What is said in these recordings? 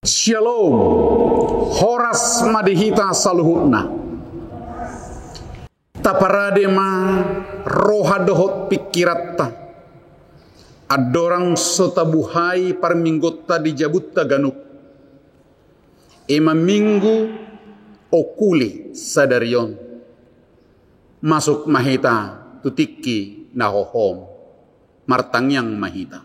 Shalom, horas madihita saluhutna. Taparadema roha dohot pikiratta. Adorang sotabuhai parminggota dijabutta ganuk. Ema minggu okuli sadarion. Masuk mahita tutiki nahohom. Martangyang mahita.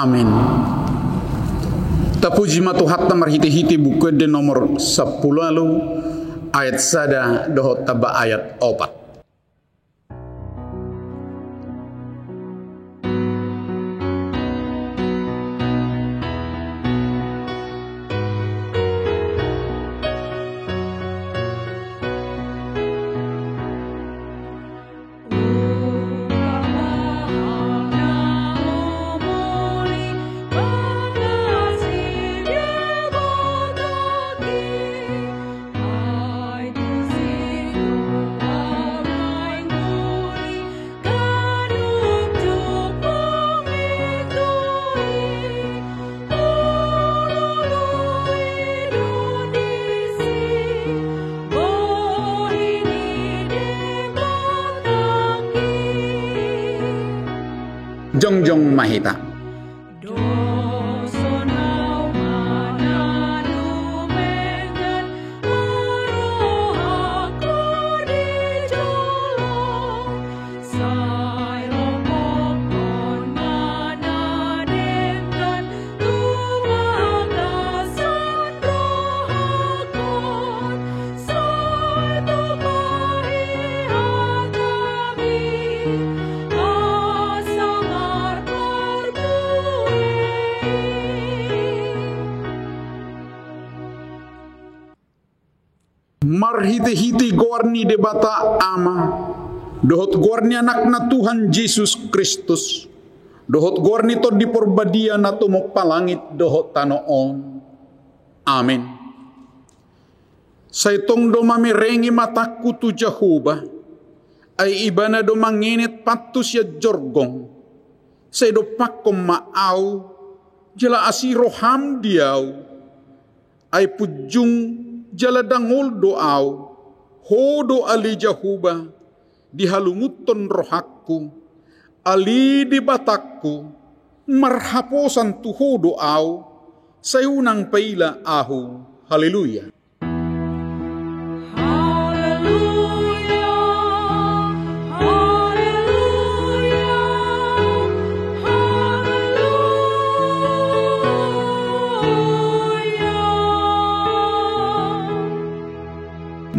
Amin. Tapuji matuhatta marhiti-hiti buku de nomor 10 ayat sada dohot taba ayat 4. Jongjong mahita. Marhiti-hiti gorni debata ama. Dohot gorni anak na Tuhan Yesus Kristus. Dohot gorni to di porbadia na tumok palangit dohot tanoon. Amin. Saitong do mamirengi mataku tu Jehovah. Ay iba na do manginit patus ya jorgong. Say do pakom maaw. Jala asiroham diaw. Ay pujung jaladangol doaw, hodo ali Jehovah, dihalunguton rohakku, ali di batakku, marhaposan tuho doaw, sayunang paila ahu. Haleluya.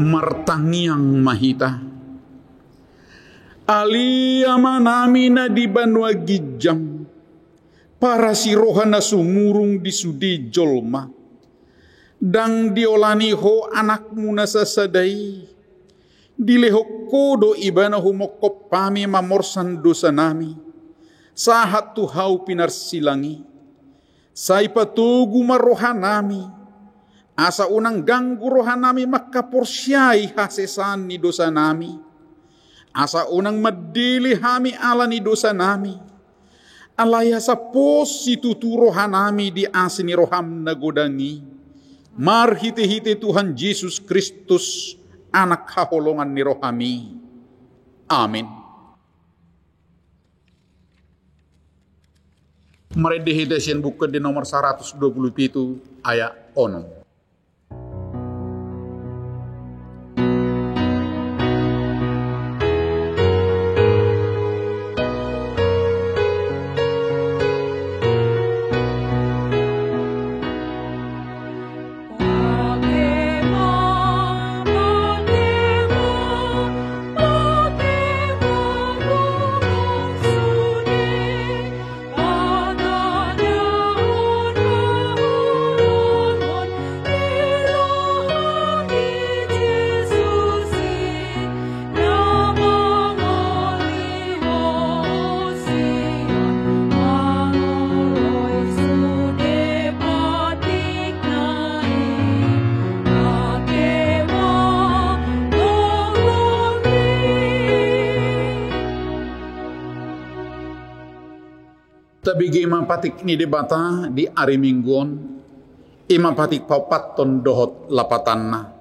Martangyang mahita. Ali amanami na di banwa gijam. Para si roha na sumurung di sudi jolma. Dang diolani ho anakmu na sasaday. Dilehok kodo ibana humokop pami mamorsan dosa nami. Sahat tuhaw pinarsilangi. Say patugu maroha nami. Asa unang ganggu roha nami makaporsyay hasesan ni dosa nami. Asa unang madili hami ala ni dosa nami. Alaya sa pos si tuturoha nami di asin ni roham na godangi. Marhiti-hiti Tuhan Yesus Kristus, anak kaholongan ni rohami. Amin. Mari dihidasian buku di nomor 127 ayat 6. Tabigi imam patik ni debata di hari mingguan imam patik paupaton dohot lapatanna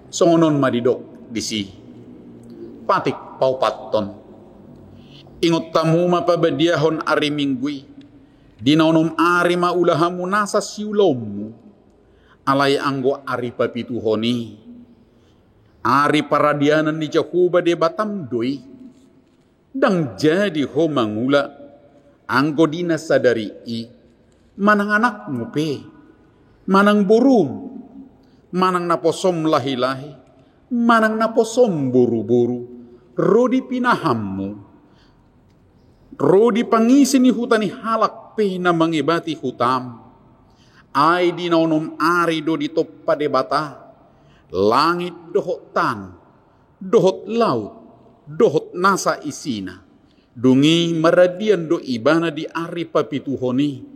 songonon madidok disi patik paupaton ingot tamu mapabadiahon hari minggui dinaonom ari maulahamu nasa siulomu alay anggo ari papituhoni ari paradianan ni Jahuba de batam doi dang jadi ho mangula anggo dina sadari manang anak pe manang burum manang naposom lahi-lahi manang naposom buru-buru rodi pinahammu rodi pangisi ni hutani halak pe na mangibati hutam ay dinaonom ari do di toppa de bata langit dohot tan dohot laut dohot nasa isina dungi maradian do ibana di ari papituhoni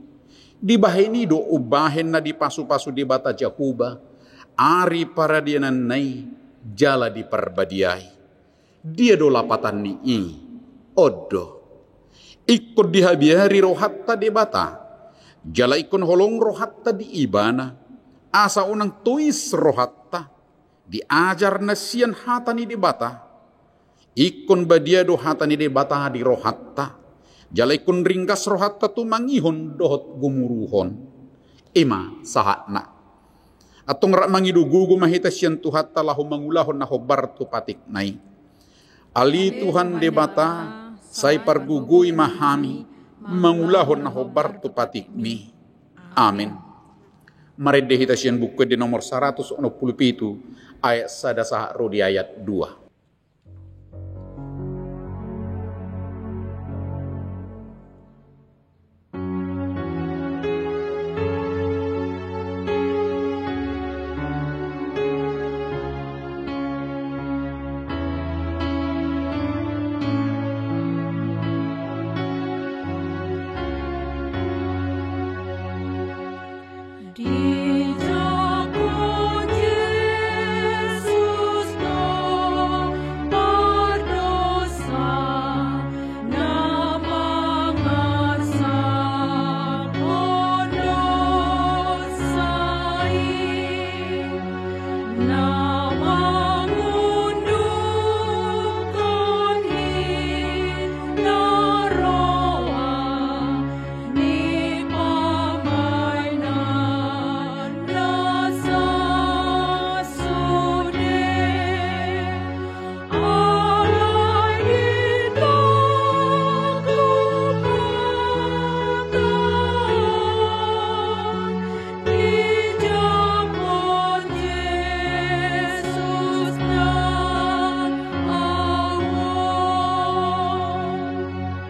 di bahini do ubahen na di pasu-pasu di bata Jahuba ari paradianan nai jala di perbadiai dia do lapatan ni odo ikut dihabiari rohatta di bata jala ikon holong rohatta di ibana asa unang tuis rohatta diajar nasian hatani di bata ikon badia do hatani de bata di rohatta jala ikon ringkas rohatta tu mangihon dohot gumuruhon ima sahatna atong rak mangidu gugu mahita sian tuhatta lahu mangulahon na hobar tu patik nai ali Tuhan de bata say pargugui mahami mangulahon na hobar tu patik mi amin. Mari dihita sian buku di nomor 167 ayat sadasa rodi ayat 2.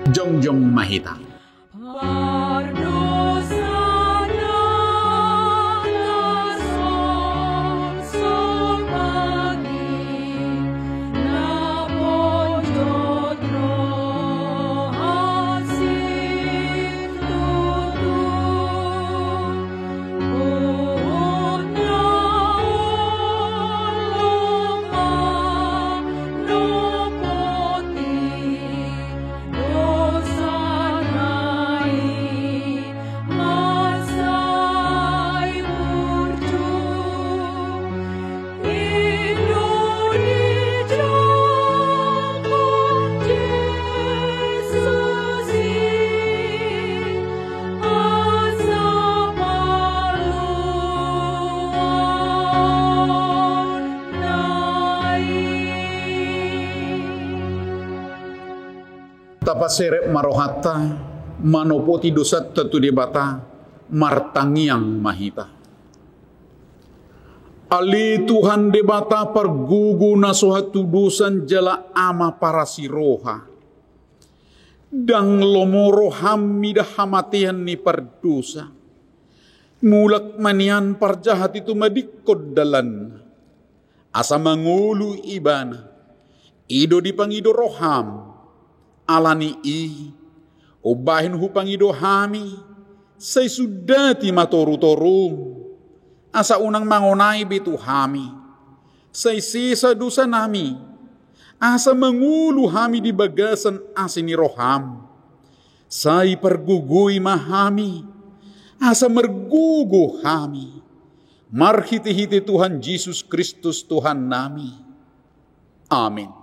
Jongjong mahita. Sana tapaseret marohata manopoti dosat tatu debata martangiang mahita. Ali Tuhan debata pergugu nasohatu dosan jala ama para siroha. Dang lomoro hamida hamatian ni perdosa. Mulak manian parjahat itu madikod dalan. Asa mangulu ibana. Ido dipangido roham. Alani ubahin hupangido hami. Say sudati matoru-torum. Asa unang mangonay bitu hami. Say sisa dosa nami. Asa mangulu hami di bagasan asini roham. Say perguguy mahami. Asa mergugu hami. Marhiti-hiti Tuhan Yesus Kristus Tuhan nami. Amin.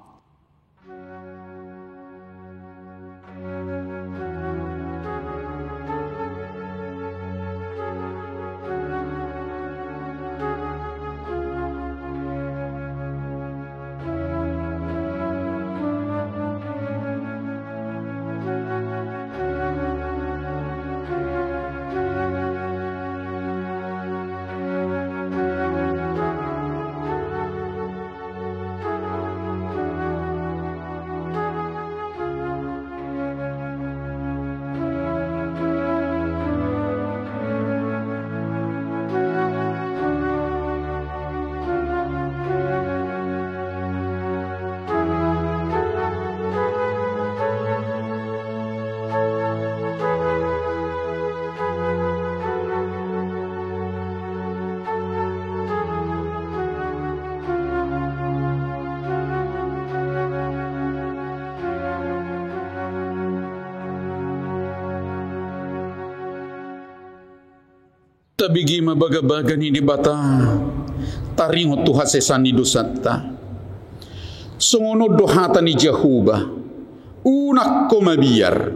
Tabigi mabaga-baga ni bata taringot tu hasesani dosata. Songono dohata ni Jehovah unak ko mabiar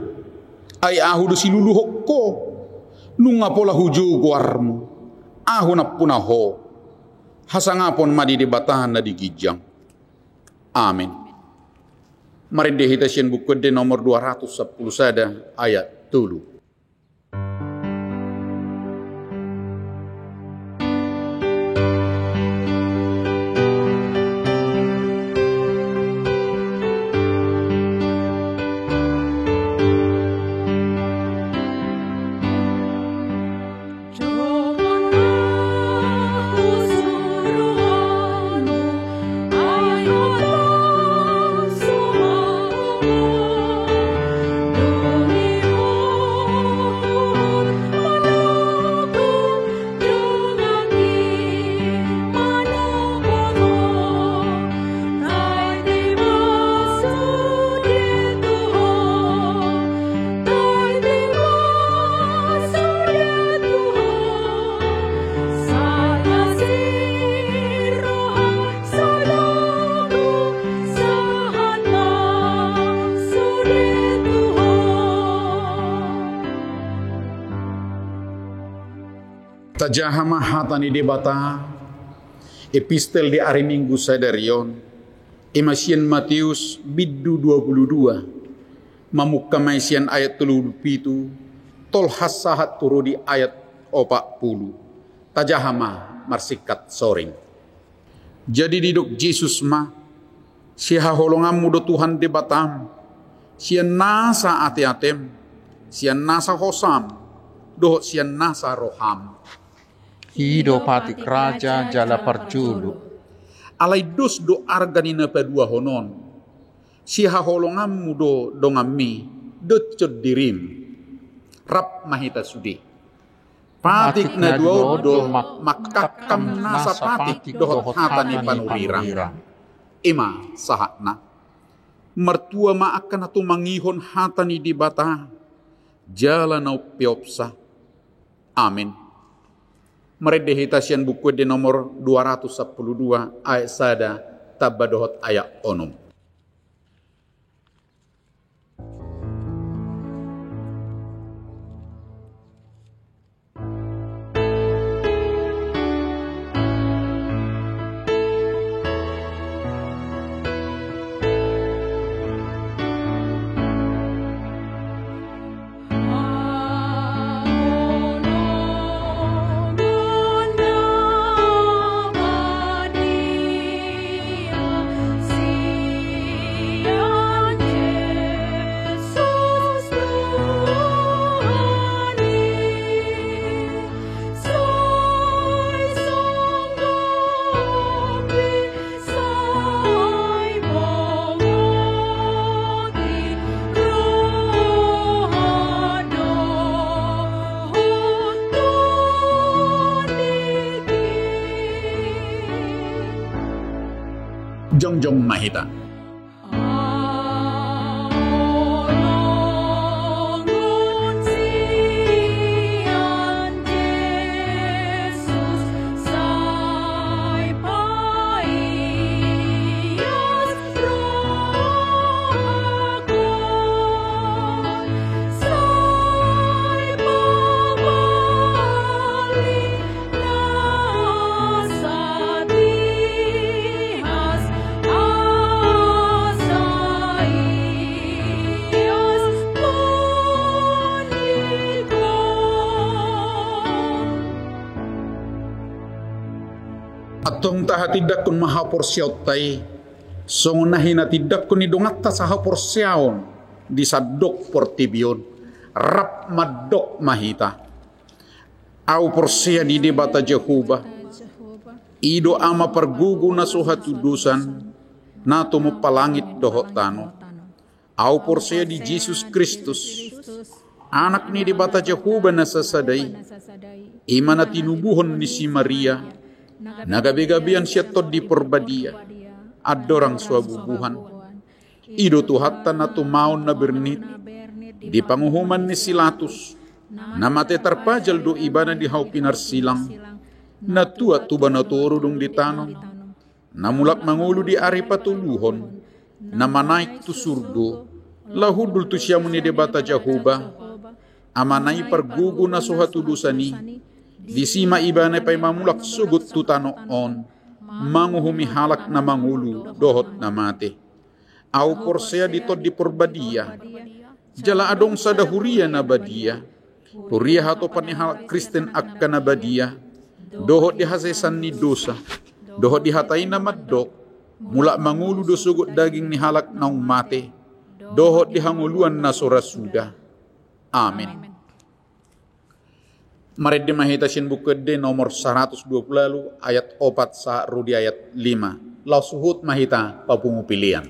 ay ahu do siluluhok ko nunga pola huju guarmu ahu na punaho hasangapon madi debatahan na digijang. Amin. Mari dehita sien buku de nomor 210 sada ayat 3. Tajahama hatani debata epistel di hari Minggu sadarion emasian Matius biddu 22 mamukamaisian ayat 37 tol hasahat turu di ayat 40 tajahama marsikat soring. Jadi diduk Yesus ma siha holongam mudo Tuhan debatam sian nasa ate-atem sian nasa hosam doh sian nasa roham. Hido patik raja jala perjulu. Alai dos do arganina pedua honon. Siha holongam mudo dongami docot dirim. Rap mahita sudi. Patik na dua do makakam nasa patik dohot hatani panurira. Ima sahatna. Mertua ma akan atu mangihon hatani di bata. Jala nau piopsa. Amin. Meredehita sian buku di nomor 212 ayat sada tabadohot ayat onum. Jongjong mahita. Atong tahatidak kun mahaporsiaw tay, songunahin natidak kun idongat ta sahaporsiaon di sadok portibion, rap madok mahita. Au porsia di debata Jehovah, ido ama pergugu na suhatudusan, nato mo palangit dohot tano. Au porsia di Jesus Kristus, anak ni debata Jehovah na sasaday, ima na tinubuhon ni si Maria, nagabi-gabian siya tod di perbadia, adorang suabubuhan. Ido tuhatan na tumaon na bernit, di panguhuman ni Silatus, na mate tarpajal do iba na di hau pinarsilang, na tua tuba na turudong di tanong, na mulak mangulo di ari patuluhon, na manaik tu surgo, lahudul tu siya muni debata Jehovah, amanay pergugu na suhatudusani, di sima iba na pay mamulak sugot tutanoon, manguhumi halak na mangulu dohot na mate. Au porsea ditod di porbadia, jala adong sa dahuria na badia, huria hato panihalak Kristen akka na badia, dohot di hasesan ni dosa, dohot di hatay na maddok, mula mangulu do sugot daging ni halak na mate, dohot di hanguluan na sorasuda. Amen. Mari dimahita sin bukede nomor 120 lalu ayat 4 sa rudi ayat 5. Lau suhut mahita papungu pilihan.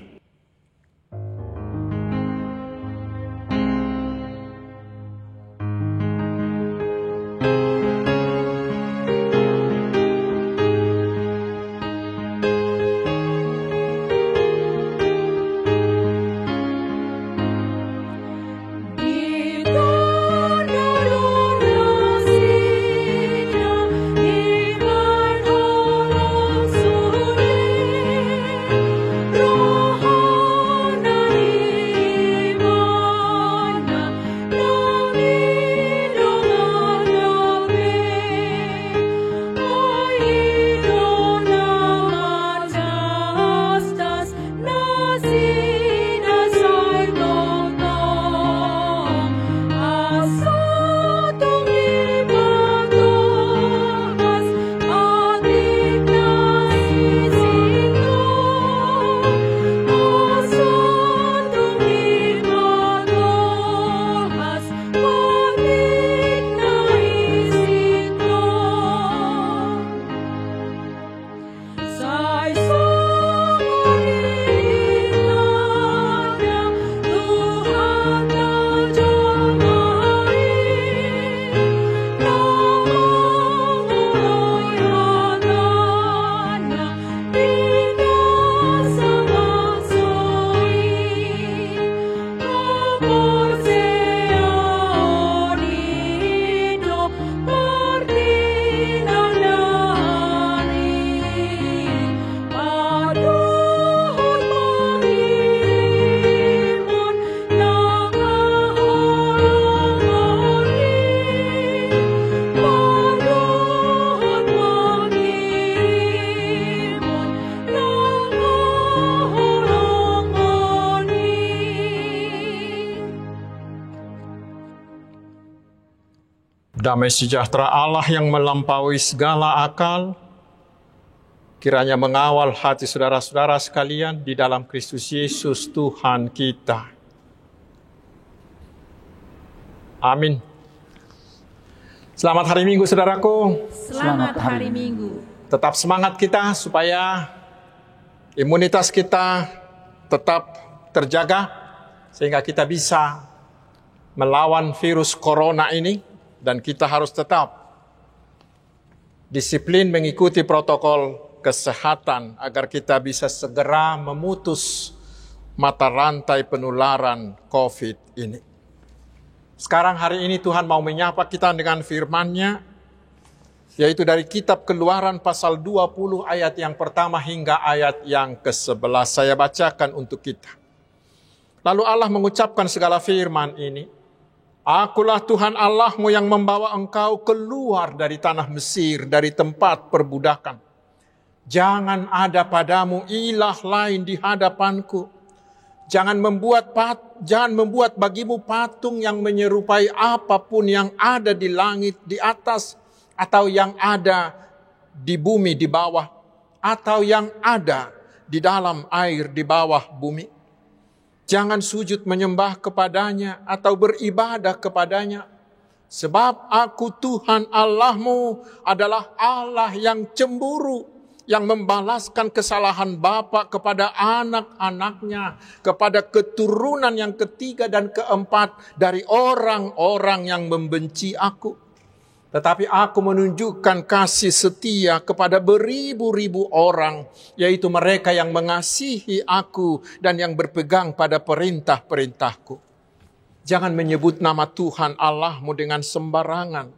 Damai sejahtera Allah yang melampaui segala akal, kiranya mengawal hati saudara-saudara sekalian di dalam Kristus Yesus Tuhan kita. Amin. Selamat hari Minggu, saudaraku. Selamat hari Minggu. Tetap semangat kita supaya imunitas kita tetap terjaga, sehingga kita bisa melawan virus corona ini. Dan kita harus tetap disiplin mengikuti protokol kesehatan agar kita bisa segera memutus mata rantai penularan COVID ini. Sekarang hari ini Tuhan mau menyapa kita dengan firman-Nya, yaitu dari kitab Keluaran pasal 20 ayat yang pertama hingga ayat yang ke-11. Saya bacakan untuk kita. Lalu Allah mengucapkan segala firman ini, Akulah Tuhan Allahmu yang membawa engkau keluar dari tanah Mesir, dari tempat perbudakan. Jangan ada padamu ilah lain di hadapanku. Jangan membuat bagimu patung yang menyerupai apapun yang ada di langit di atas, atau yang ada di bumi di bawah, atau yang ada di dalam air di bawah bumi. Jangan sujud menyembah kepadanya atau beribadah kepadanya. Sebab aku Tuhan Allahmu adalah Allah yang cemburu, yang membalaskan kesalahan bapa kepada anak-anaknya, kepada keturunan yang ketiga dan keempat dari orang-orang yang membenci aku. Tetapi aku menunjukkan kasih setia kepada beribu-ribu orang, yaitu mereka yang mengasihi aku dan yang berpegang pada perintah-perintahku. Jangan menyebut nama Tuhan Allahmu dengan sembarangan.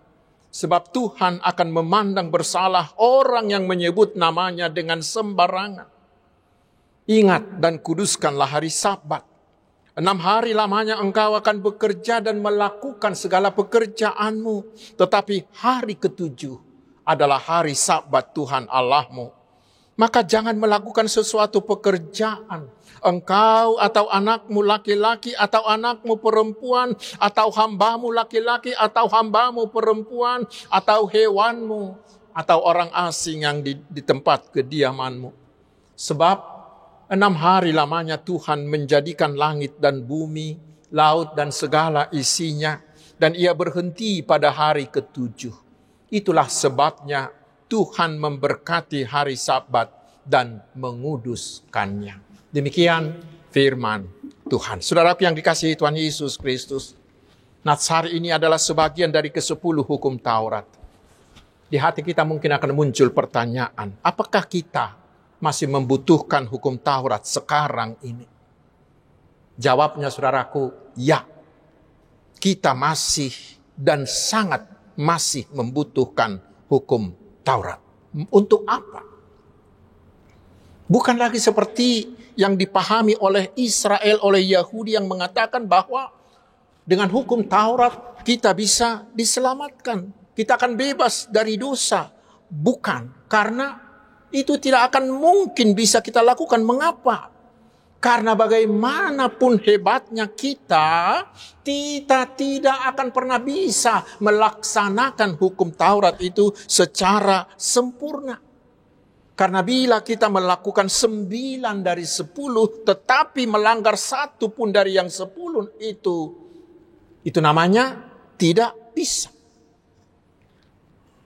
Sebab Tuhan akan memandang bersalah orang yang menyebut namanya dengan sembarangan. Ingat dan kuduskanlah hari Sabat. 6 hari lamanya engkau akan bekerja dan melakukan segala pekerjaanmu. Tetapi hari ke-7 adalah hari Sabat Tuhan Allahmu. Maka jangan melakukan sesuatu pekerjaan. Engkau atau anakmu laki-laki atau anakmu perempuan, atau hambamu laki-laki atau hambamu perempuan, atau hewanmu, atau orang asing yang di tempat kediamanmu. Sebab 6 hari lamanya Tuhan menjadikan langit dan bumi, laut dan segala isinya, dan ia berhenti pada hari ke-7. Itulah sebabnya Tuhan memberkati hari Sabat dan menguduskannya. Demikian firman Tuhan. Saudaraku yang dikasihi Tuhan Yesus Kristus, Nats hari ini adalah sebagian dari ke-10 hukum Taurat. Di hati kita mungkin akan muncul pertanyaan, apakah kita masih membutuhkan hukum Taurat sekarang ini? Jawabnya saudaraku, ya. Kita masih dan sangat masih membutuhkan hukum Taurat. Untuk apa? Bukan lagi seperti yang dipahami oleh Israel, oleh Yahudi yang mengatakan bahwa dengan hukum Taurat kita bisa diselamatkan. Kita akan bebas dari dosa. Bukan, karena itu tidak akan mungkin bisa kita lakukan. Mengapa? Karena bagaimanapun hebatnya kita tidak akan pernah bisa melaksanakan hukum Taurat itu secara sempurna. Karena bila kita melakukan 9 dari 10, tetapi melanggar 1 pun dari yang 10 itu namanya tidak bisa.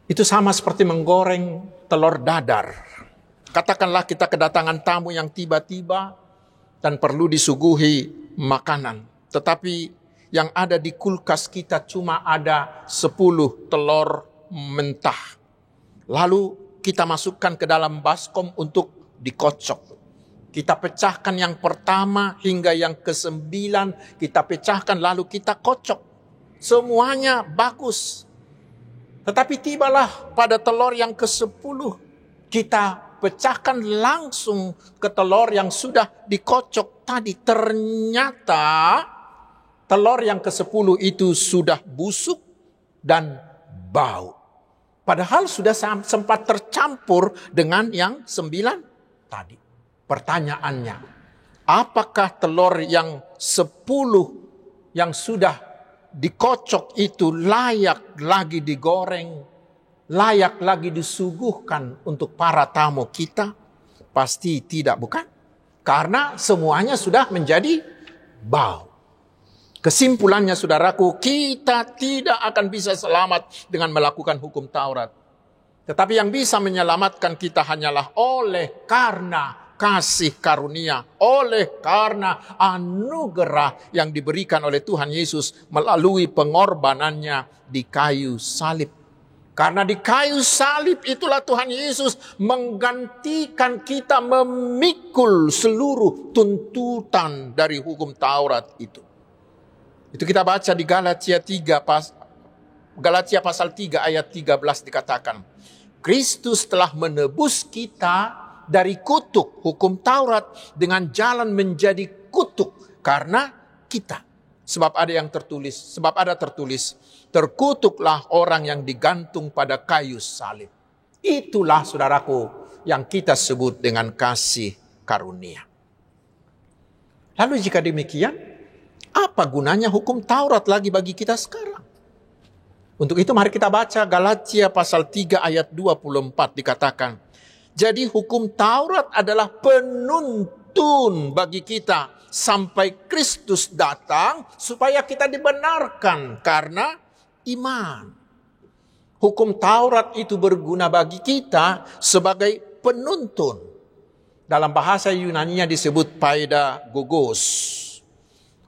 Itu sama seperti menggoreng telur dadar. Katakanlah kita kedatangan tamu yang tiba-tiba dan perlu disuguhi makanan. Tetapi yang ada di kulkas kita cuma ada 10 telur mentah. Lalu kita masukkan ke dalam baskom untuk dikocok. Kita pecahkan yang pertama hingga yang ke-9. Kita pecahkan lalu kita kocok. Semuanya bagus. Tetapi tibalah pada telur yang ke-10. Kita pecahkan langsung ke telur yang sudah dikocok tadi. Ternyata telur yang ke-10 itu sudah busuk dan bau. Padahal sudah sempat tercampur dengan yang 9 tadi. Pertanyaannya, apakah telur yang 10 yang sudah dikocok itu layak lagi digoreng, layak lagi disuguhkan untuk para tamu kita? Pasti tidak, bukan? Karena semuanya sudah menjadi bau. Kesimpulannya saudaraku, kita tidak akan bisa selamat dengan melakukan hukum Taurat. Tetapi yang bisa menyelamatkan kita hanyalah oleh karena kasih karunia, oleh karena anugerah yang diberikan oleh Tuhan Yesus melalui pengorbanannya di kayu salib. Karena di kayu salib itulah Tuhan Yesus menggantikan kita memikul seluruh tuntutan dari hukum Taurat itu. Itu kita baca di Galatia pasal 3 ayat 13 dikatakan, Kristus telah menebus kita dari kutuk hukum Taurat dengan jalan menjadi kutuk karena kita. Sebab ada tertulis, terkutuklah orang yang digantung pada kayu salib. Itulah saudaraku yang kita sebut dengan kasih karunia. Lalu jika demikian, apa gunanya hukum Taurat lagi bagi kita sekarang? Untuk itu mari kita baca Galatia pasal 3 ayat 24 dikatakan, jadi hukum Taurat adalah penuntun bagi kita sampai Kristus datang supaya kita dibenarkan karena iman. Hukum Taurat itu berguna bagi kita sebagai penuntun. Dalam bahasa Yunani-nya disebut paidagogos.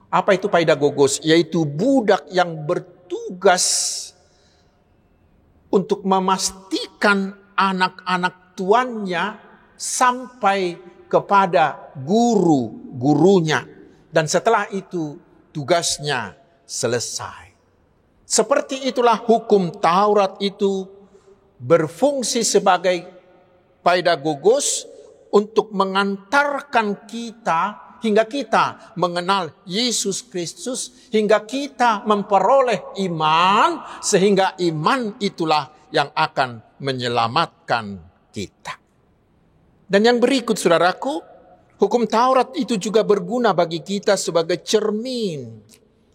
Apa itu paidagogos? Yaitu budak yang bertugas untuk memastikan anak-anak tuannya sampai kepada gurunya. Dan setelah itu tugasnya selesai. Seperti itulah hukum Taurat itu berfungsi sebagai paidagogos untuk mengantarkan kita hingga kita mengenal Yesus Kristus, hingga kita memperoleh iman, sehingga iman itulah yang akan menyelamatkan kita. Dan yang berikut saudaraku, hukum Taurat itu juga berguna bagi kita sebagai cermin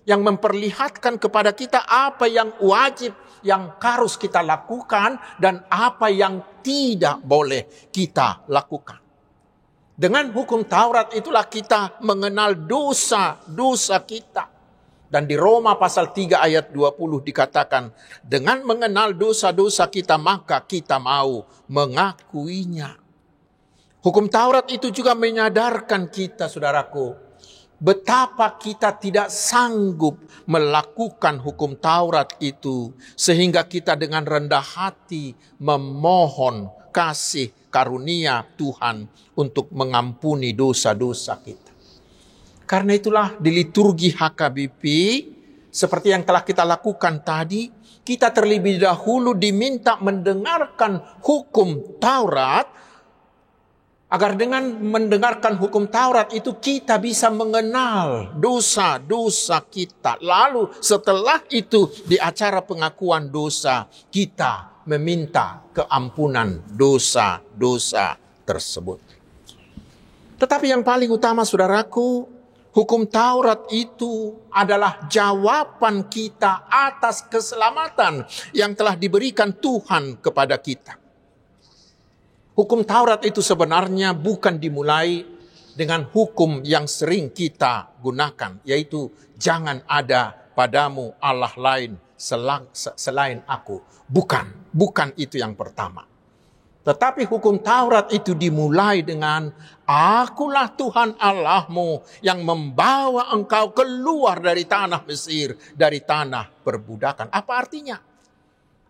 yang memperlihatkan kepada kita apa yang wajib, yang harus kita lakukan, dan apa yang tidak boleh kita lakukan. Dengan hukum Taurat itulah kita mengenal dosa-dosa kita. Dan di Roma pasal 3 ayat 20 dikatakan, dengan mengenal dosa-dosa kita maka kita mau mengakuinya. Hukum Taurat itu juga menyadarkan kita, saudaraku, betapa kita tidak sanggup melakukan hukum Taurat itu, sehingga kita dengan rendah hati memohon kasih karunia Tuhan untuk mengampuni dosa-dosa kita. Karena itulah di liturgi HKBP, seperti yang telah kita lakukan tadi, kita terlebih dahulu diminta mendengarkan hukum Taurat, agar dengan mendengarkan hukum Taurat itu kita bisa mengenal dosa-dosa kita. Lalu setelah itu di acara pengakuan dosa kita meminta keampunan dosa-dosa tersebut. Tetapi yang paling utama saudaraku, hukum Taurat itu adalah jawaban kita atas keselamatan yang telah diberikan Tuhan kepada kita. Hukum Taurat itu sebenarnya bukan dimulai dengan hukum yang sering kita gunakan, yaitu jangan ada padamu Allah lain selain aku. Bukan itu yang pertama. Tetapi hukum Taurat itu dimulai dengan, akulah Tuhan Allahmu yang membawa engkau keluar dari tanah Mesir, dari tanah perbudakan. Apa artinya?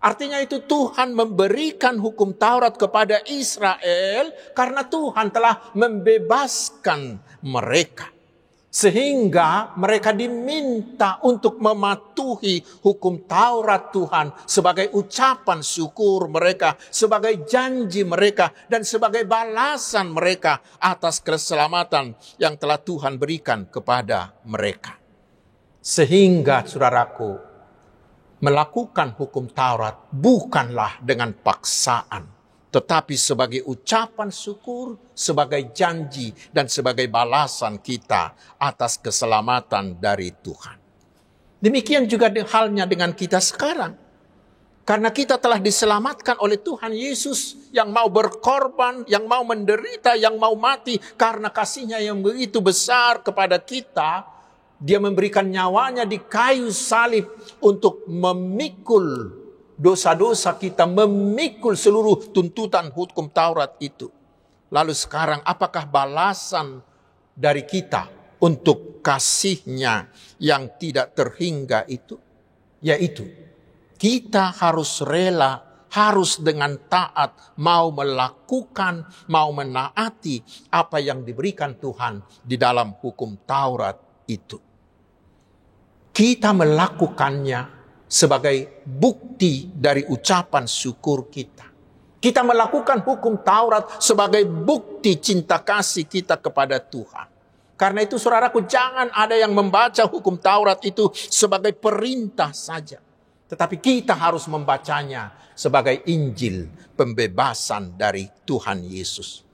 Artinya itu Tuhan memberikan hukum Taurat kepada Israel karena Tuhan telah membebaskan mereka. Sehingga mereka diminta untuk mematuhi hukum Taurat Tuhan sebagai ucapan syukur mereka, sebagai janji mereka, dan sebagai balasan mereka atas keselamatan yang telah Tuhan berikan kepada mereka. Sehingga saudaraku, melakukan hukum Taurat bukanlah dengan paksaan, tetapi sebagai ucapan syukur, sebagai janji, dan sebagai balasan kita atas keselamatan dari Tuhan. Demikian juga halnya dengan kita sekarang. Karena kita telah diselamatkan oleh Tuhan Yesus yang mau berkorban, yang mau menderita, yang mau mati karena kasih-Nya yang begitu besar kepada kita. Dia memberikan nyawanya di kayu salib untuk memikul dosa-dosa kita, memikul seluruh tuntutan hukum Taurat itu. Lalu sekarang apakah balasan dari kita untuk kasih-Nya yang tidak terhingga itu? Yaitu kita harus rela harus dengan taat mau melakukan, mau menaati apa yang diberikan Tuhan di dalam hukum Taurat itu. Kita melakukannya sebagai bukti dari ucapan syukur kita. Kita melakukan hukum Taurat sebagai bukti cinta kasih kita kepada Tuhan. Karena itu saudaraku, jangan ada yang membaca hukum Taurat itu sebagai perintah saja. Tetapi kita harus membacanya sebagai Injil pembebasan dari Tuhan Yesus.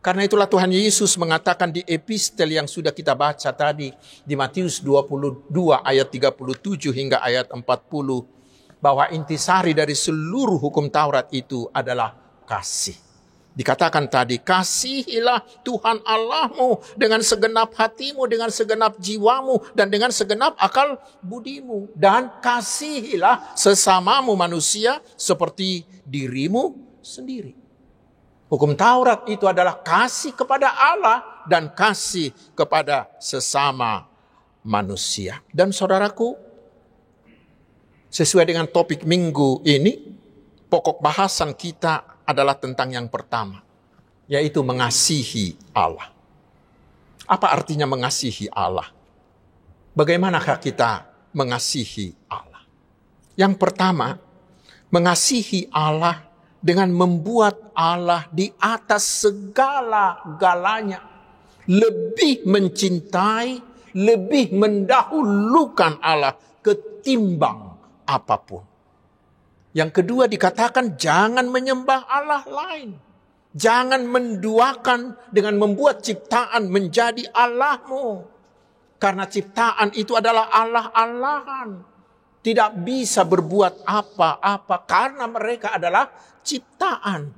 Karena itulah Tuhan Yesus mengatakan di epistel yang sudah kita baca tadi, di Matius 22 ayat 37 hingga ayat 40. Bahwa intisari dari seluruh hukum Taurat itu adalah kasih. Dikatakan tadi, kasihilah Tuhan Allahmu dengan segenap hatimu, dengan segenap jiwamu, dan dengan segenap akal budimu. Dan kasihilah sesamamu manusia seperti dirimu sendiri. Hukum Taurat itu adalah kasih kepada Allah dan kasih kepada sesama manusia. Dan saudaraku, sesuai dengan topik minggu ini, pokok bahasan kita adalah tentang yang pertama, yaitu mengasihi Allah. Apa artinya mengasihi Allah? Bagaimanakah kita mengasihi Allah? Yang pertama, mengasihi Allah dengan membuat Allah di atas segala-galanya. Lebih mencintai, lebih mendahulukan Allah ketimbang apapun. Yang kedua dikatakan jangan menyembah Allah lain. Jangan menduakan dengan membuat ciptaan menjadi Allahmu. Karena ciptaan itu adalah Allah-Allahan. Tidak bisa berbuat apa-apa karena mereka adalah ciptaan.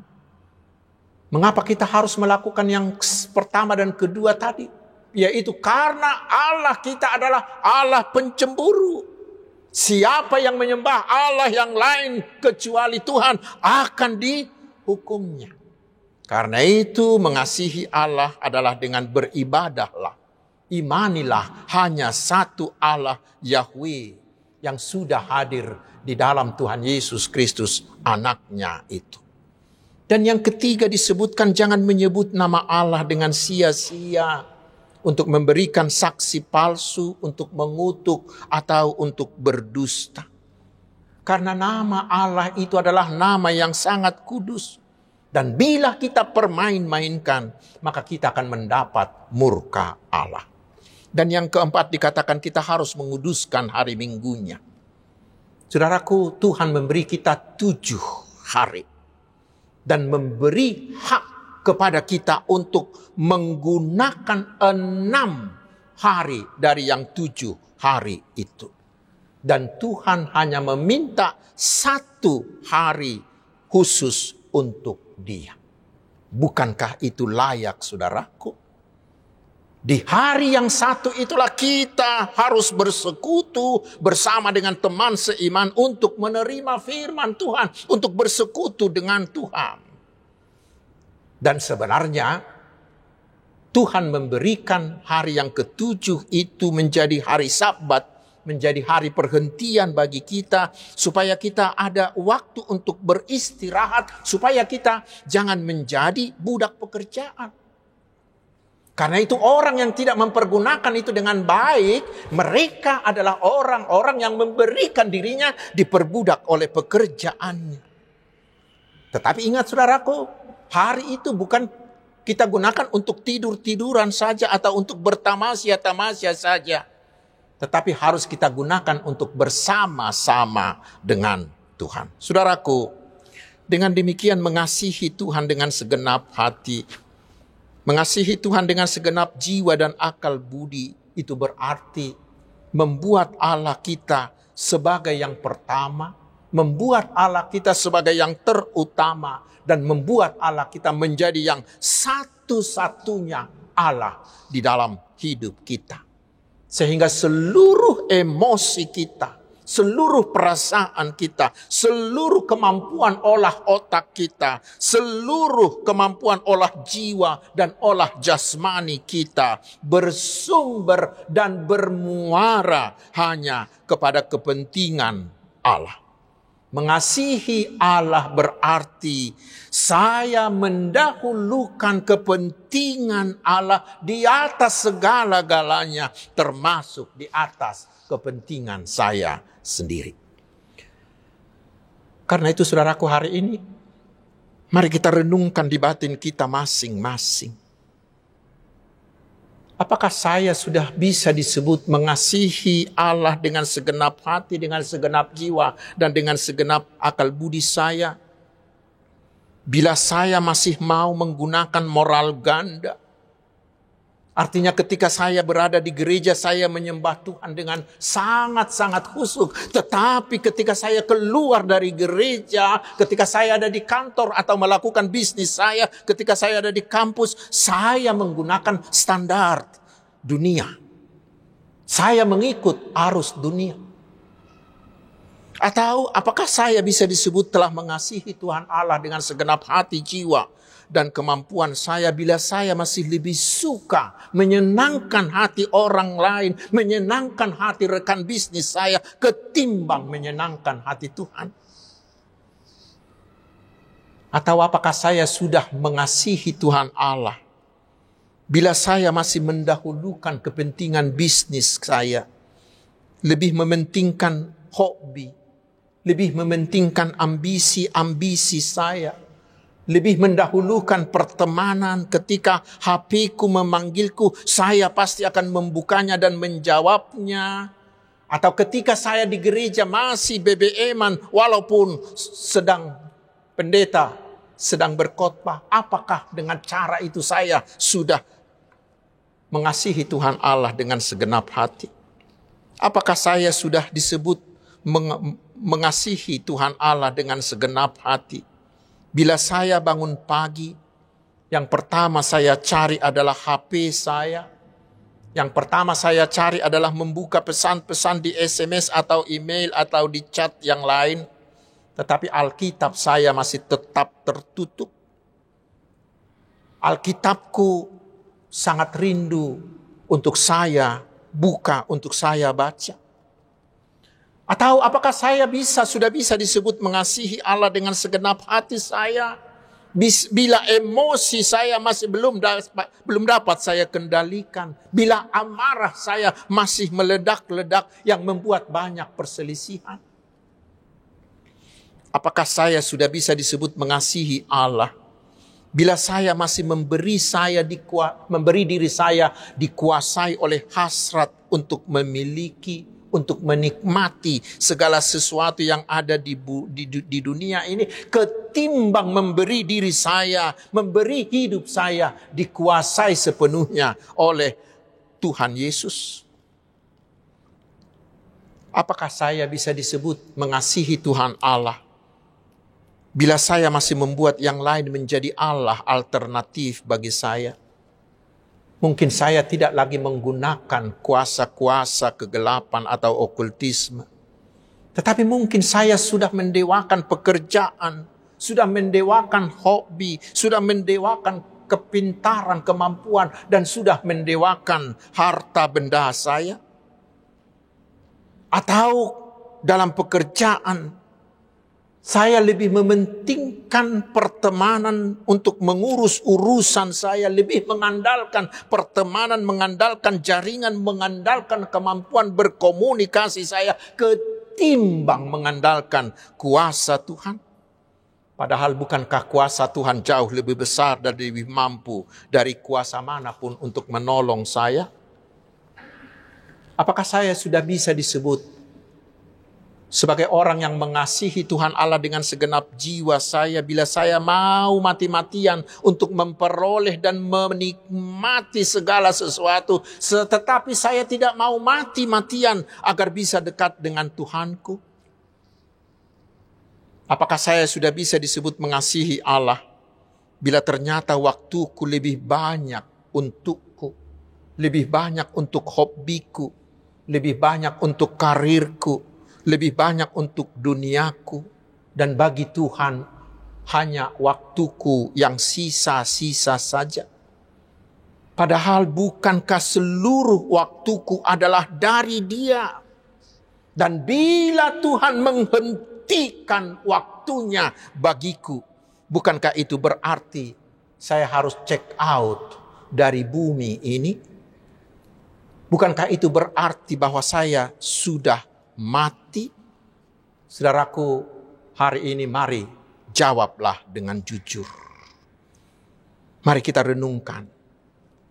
Mengapa kita harus melakukan yang pertama dan kedua tadi? Yaitu karena Allah kita adalah Allah pencemburu. Siapa yang menyembah Allah yang lain kecuali Tuhan akan dihukumnya. Karena itu mengasihi Allah adalah dengan beribadahlah. Imanilah hanya satu Allah Yahweh yang sudah hadir di dalam Tuhan Yesus Kristus anaknya itu. Dan yang ketiga disebutkan jangan menyebut nama Allah dengan sia-sia. Untuk memberikan saksi palsu, untuk mengutuk, atau untuk berdusta. Karena nama Allah itu adalah nama yang sangat kudus. Dan bila kita permain-mainkan, maka kita akan mendapat murka Allah. Dan yang keempat dikatakan kita harus menguduskan hari minggunya. Saudaraku, Tuhan memberi kita 7 hari. Dan memberi hak kepada kita untuk menggunakan 6 hari dari yang 7 hari itu. Dan Tuhan hanya meminta 1 hari khusus untuk dia. Bukankah itu layak, saudaraku? Di hari yang 1 itulah kita harus bersekutu bersama dengan teman seiman untuk menerima firman Tuhan, untuk bersekutu dengan Tuhan. Dan sebenarnya Tuhan memberikan hari yang ke-7 itu menjadi hari Sabat, menjadi hari perhentian bagi kita, supaya kita ada waktu untuk beristirahat, supaya kita jangan menjadi budak pekerjaan. Karena itu orang yang tidak mempergunakan itu dengan baik, mereka adalah orang-orang yang memberikan dirinya diperbudak oleh pekerjaannya. Tetapi ingat saudaraku, hari itu bukan kita gunakan untuk tidur-tiduran saja atau untuk bertamasya-tamasya saja. Tetapi harus kita gunakan untuk bersama-sama dengan Tuhan. Saudaraku, dengan demikian mengasihi Tuhan dengan segenap hati, mengasihi Tuhan dengan segenap jiwa dan akal budi, itu berarti membuat Allah kita sebagai yang pertama, membuat Allah kita sebagai yang terutama, dan membuat Allah kita menjadi yang satu-satunya Allah di dalam hidup kita. Sehingga seluruh emosi kita, seluruh perasaan kita, seluruh kemampuan olah otak kita, seluruh kemampuan olah jiwa dan olah jasmani kita bersumber dan bermuara hanya kepada kepentingan Allah. Mengasihi Allah berarti saya mendahulukan kepentingan Allah di atas segala-galanya, termasuk di atas kepentingan saya sendiri. Karena itu saudaraku, hari ini mari kita renungkan di batin kita masing-masing. Apakah saya sudah bisa disebut mengasihi Allah dengan segenap hati, dengan segenap jiwa, dan dengan segenap akal budi saya? Bila saya masih mau menggunakan moral ganda, artinya ketika saya berada di gereja, saya menyembah Tuhan dengan sangat-sangat khusyuk. Tetapi ketika saya keluar dari gereja, ketika saya ada di kantor atau melakukan bisnis saya, ketika saya ada di kampus, saya menggunakan standar dunia. Saya mengikut arus dunia. Atau apakah saya bisa disebut telah mengasihi Tuhan Allah dengan segenap hati, jiwa, dan kemampuan saya bila saya masih lebih suka menyenangkan hati orang lain, menyenangkan hati rekan bisnis saya ketimbang menyenangkan hati Tuhan? Atau apakah saya sudah mengasihi Tuhan Allah bila saya masih mendahulukan kepentingan bisnis saya, lebih mementingkan hobi, lebih mementingkan ambisi-ambisi saya, lebih mendahulukan pertemanan. Ketika HP-ku memanggilku, saya pasti akan membukanya dan menjawabnya. Atau ketika saya di gereja masih BBM-an walaupun pendeta sedang berkhotbah, apakah dengan cara itu saya sudah mengasihi Tuhan Allah dengan segenap hati? Apakah saya sudah disebut mengasihi Tuhan Allah dengan segenap hati? Bila saya bangun pagi, yang pertama saya cari adalah HP saya. Yang pertama saya cari adalah membuka pesan-pesan di SMS atau email atau di chat yang lain. Tetapi Alkitab saya masih tetap tertutup. Alkitabku sangat rindu untuk saya buka, untuk saya baca. Atau apakah saya sudah bisa disebut mengasihi Allah dengan segenap hati saya? Bila emosi saya masih belum dapat saya kendalikan. Bila amarah saya masih meledak-ledak yang membuat banyak perselisihan. Apakah saya sudah bisa disebut mengasihi Allah? Bila saya masih memberi diri saya dikuasai oleh hasrat untuk memiliki, untuk menikmati segala sesuatu yang ada di dunia ini, ketimbang memberi diri saya, memberi hidup saya dikuasai sepenuhnya oleh Tuhan Yesus. Apakah saya bisa disebut mengasihi Tuhan Allah bila saya masih membuat yang lain menjadi Allah alternatif bagi saya? Mungkin saya tidak lagi menggunakan kuasa-kuasa kegelapan atau okultisme. Tetapi mungkin saya sudah mendewakan pekerjaan, sudah mendewakan hobi, sudah mendewakan kepintaran, kemampuan, dan sudah mendewakan harta benda saya. Atau dalam pekerjaan, saya lebih mementingkan pertemanan untuk mengurus urusan saya, lebih mengandalkan pertemanan, mengandalkan jaringan, mengandalkan kemampuan berkomunikasi saya ketimbang mengandalkan kuasa Tuhan. Padahal bukankah kuasa Tuhan jauh lebih besar dan lebih mampu dari kuasa manapun untuk menolong saya? Apakah saya sudah bisa disebut sebagai orang yang mengasihi Tuhan Allah dengan segenap jiwa saya bila saya mau mati-matian untuk memperoleh dan menikmati segala sesuatu, tetapi saya tidak mau mati-matian agar bisa dekat dengan Tuhanku? Apakah saya sudah bisa disebut mengasihi Allah bila ternyata waktuku lebih banyak untukku, lebih banyak untuk hobiku, lebih banyak untuk karirku, lebih banyak untuk duniaku, dan bagi Tuhan hanya waktuku yang sisa-sisa saja? Padahal bukankah seluruh waktuku adalah dari Dia? Dan bila Tuhan hentikan waktunya bagiku. Bukankah itu berarti saya harus check out dari bumi ini? Bukankah itu berarti bahwa saya sudah mati? Saudaraku, hari ini mari jawablah dengan jujur. Mari kita renungkan.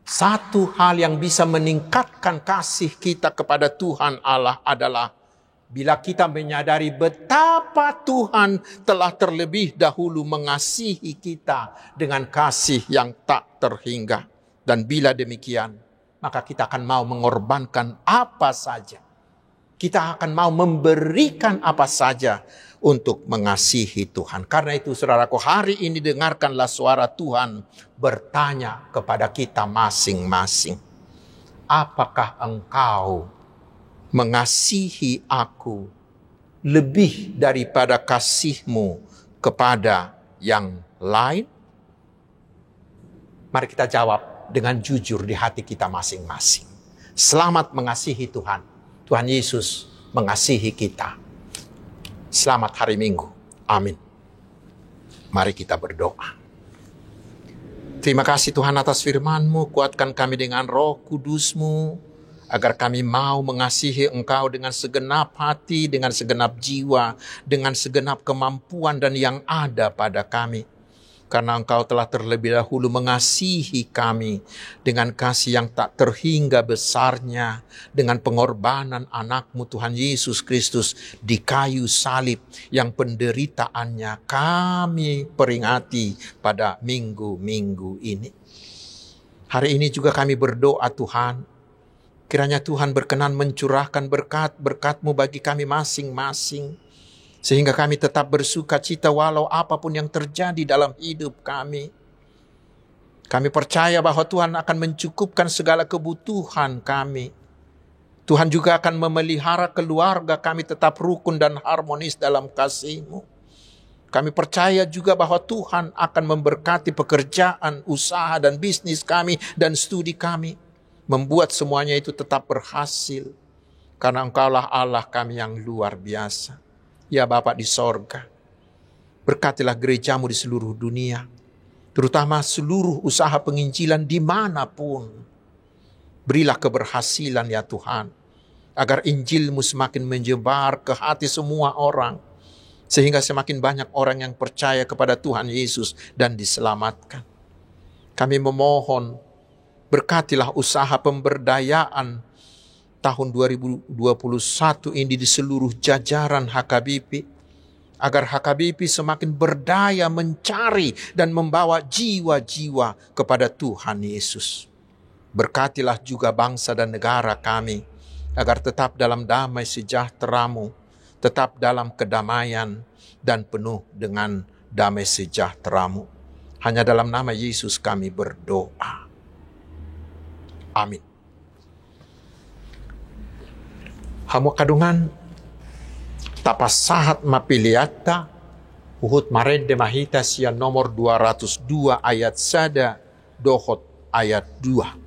Satu hal yang bisa meningkatkan kasih kita kepada Tuhan Allah adalah bila kita menyadari betapa Tuhan telah terlebih dahulu mengasihi kita dengan kasih yang tak terhingga. Dan bila demikian, maka kita akan mau mengorbankan apa saja. Kita akan mau memberikan apa saja untuk mengasihi Tuhan. Karena itu saudaraku, hari ini dengarkanlah suara Tuhan bertanya kepada kita masing-masing. Apakah engkau mengasihi aku lebih daripada kasihmu kepada yang lain? Mari kita jawab dengan jujur di hati kita masing-masing. Selamat mengasihi Tuhan. Tuhan Yesus mengasihi kita. Selamat hari Minggu. Amin. Mari kita berdoa. Terima kasih Tuhan atas firman-Mu. Kuatkan kami dengan Roh Kudus-Mu, agar kami mau mengasihi Engkau dengan segenap hati, dengan segenap jiwa, dengan segenap kemampuan dan yang ada pada kami. Karena Engkau telah terlebih dahulu mengasihi kami dengan kasih yang tak terhingga besarnya, dengan pengorbanan anak-Mu Tuhan Yesus Kristus di kayu salib yang penderitaannya kami peringati pada minggu-minggu ini. Hari ini juga kami berdoa Tuhan, kiranya Tuhan berkenan mencurahkan berkat-berkat-Mu bagi kami masing-masing, sehingga kami tetap bersuka cita walau apapun yang terjadi dalam hidup kami. Kami percaya bahwa Tuhan akan mencukupkan segala kebutuhan kami. Tuhan juga akan memelihara keluarga kami tetap rukun dan harmonis dalam kasih-Mu. Kami percaya juga bahwa Tuhan akan memberkati pekerjaan, usaha, dan bisnis kami, dan studi kami. Membuat semuanya itu tetap berhasil. Karena Engkaulah Allah kami yang luar biasa. Ya Bapa di sorga, berkatilah gereja-Mu di seluruh dunia, terutama seluruh usaha penginjilan dimanapun. Berilah keberhasilan ya Tuhan, agar Injil-Mu semakin menyebar ke hati semua orang, sehingga semakin banyak orang yang percaya kepada Tuhan Yesus dan diselamatkan. Kami memohon, berkatilah usaha pemberdayaan tahun 2021 ini di seluruh jajaran HKBP, agar HKBP semakin berdaya mencari dan membawa jiwa-jiwa kepada Tuhan Yesus. Berkatilah juga bangsa dan negara kami, agar tetap dalam damai sejahtera-Mu, tetap dalam kedamaian dan penuh dengan damai sejahtera-Mu. Hanya dalam nama Yesus kami berdoa. Amin. Hamu kadungan tapasahat mapiliata uhut marende mahita sia nomor 202 ayat sada dohot ayat 2.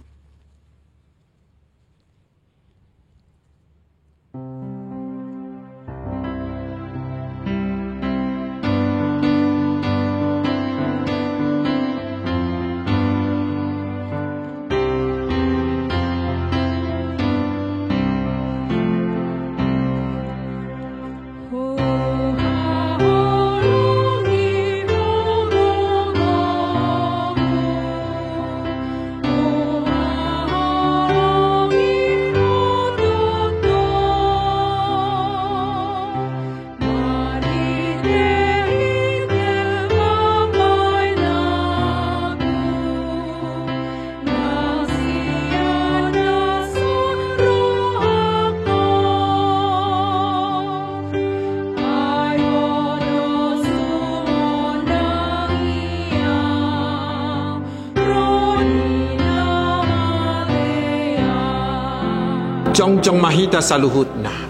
Jongjong mahita saluhutna.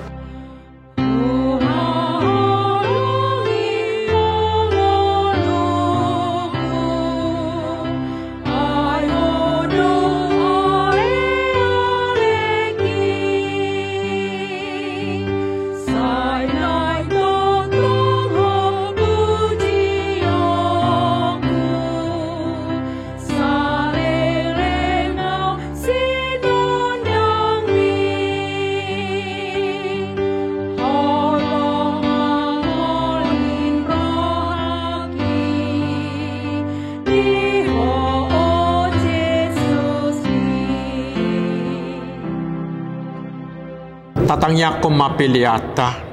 tatangnya ko mapiliata.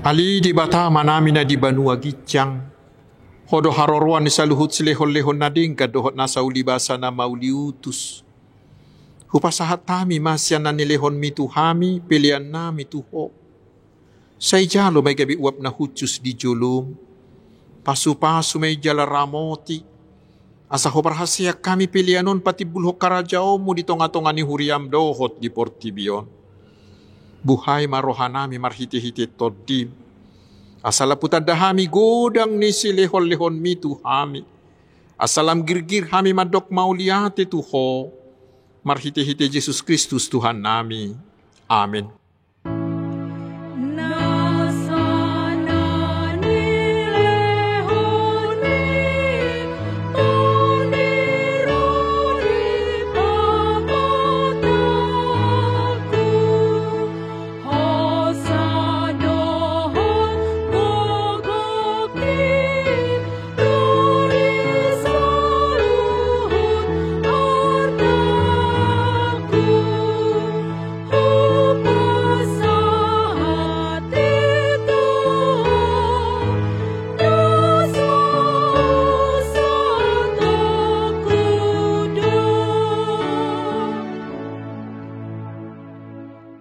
Ali di bata manami na di banua gicang. Hodo haroruan ni saluhut silehon-lehon na ding kadohot na sa ulibasa na mauliutus. Hupasahat tami masyan na nilehon mituhami pilihan na mituho. Say jalo may gabi uap na hutsus di julum. Pasu-pasu may jala ramoti. Asa ho parhasya kami pilihanon pati bulhok karajao mo di tonga-tonga ni huriam dohot di Portibion. Buhay marohanami marhiti-hiti todim. Asala putadahami godang ni silehon-lehon mi tuhami. Asalam girgir hami madok mauliate tuho. Marhiti-hiti Yesus Kristus Tuhan nami. Amin.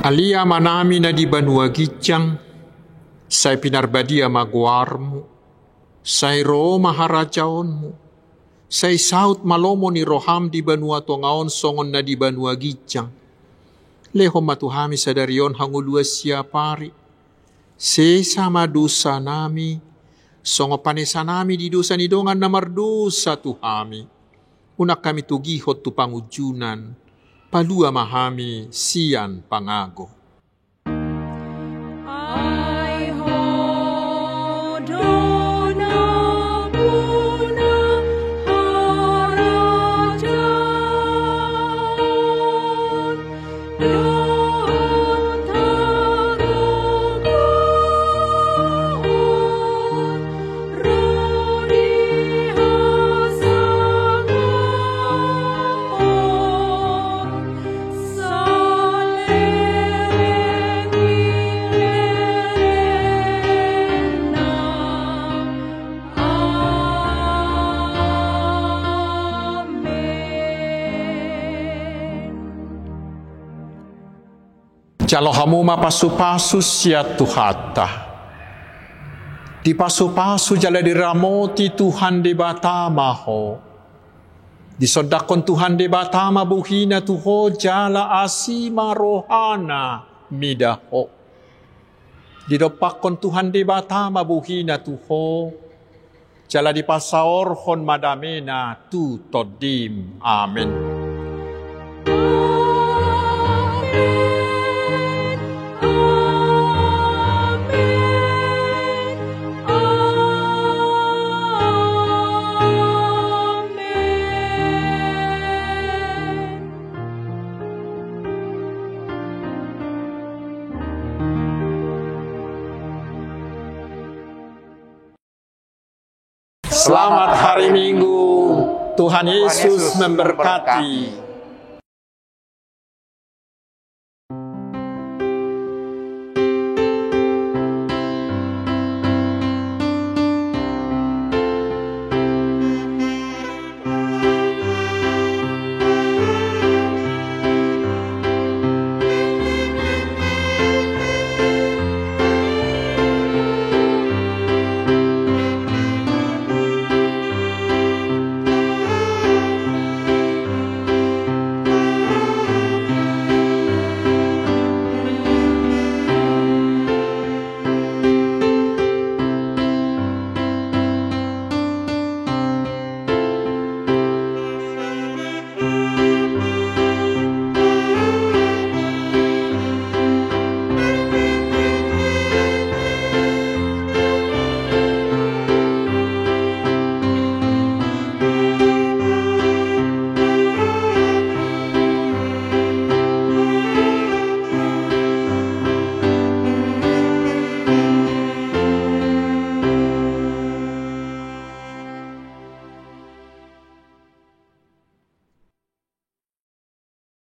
Alia manami na di banua gicang, say pinarbadia maguarmu, say ro maharajaonmu, say saut malomo ni roham di banua tongaon songon na di banua gicang. Leho matuhami sadarion hangulua siapari, sesama dosa nami, songo panesa nami di dosa ni dongan na mardosa tuhami. Unak kami tugihot tu pangujunan, palua mahami sian pangago. Jalo hamuma pasu-pasu siat tuhata. Di pasu-pasu jala diramoti Tuhan di batama ho. Di sodakon Tuhan di batama buhina tuho jala asima rohana midaho. Di dopakon Tuhan di batama buhina tuho jala di pasaorhon madamena tu todim. Amin. Selamat hari Minggu. Tuhan Yesus memberkati.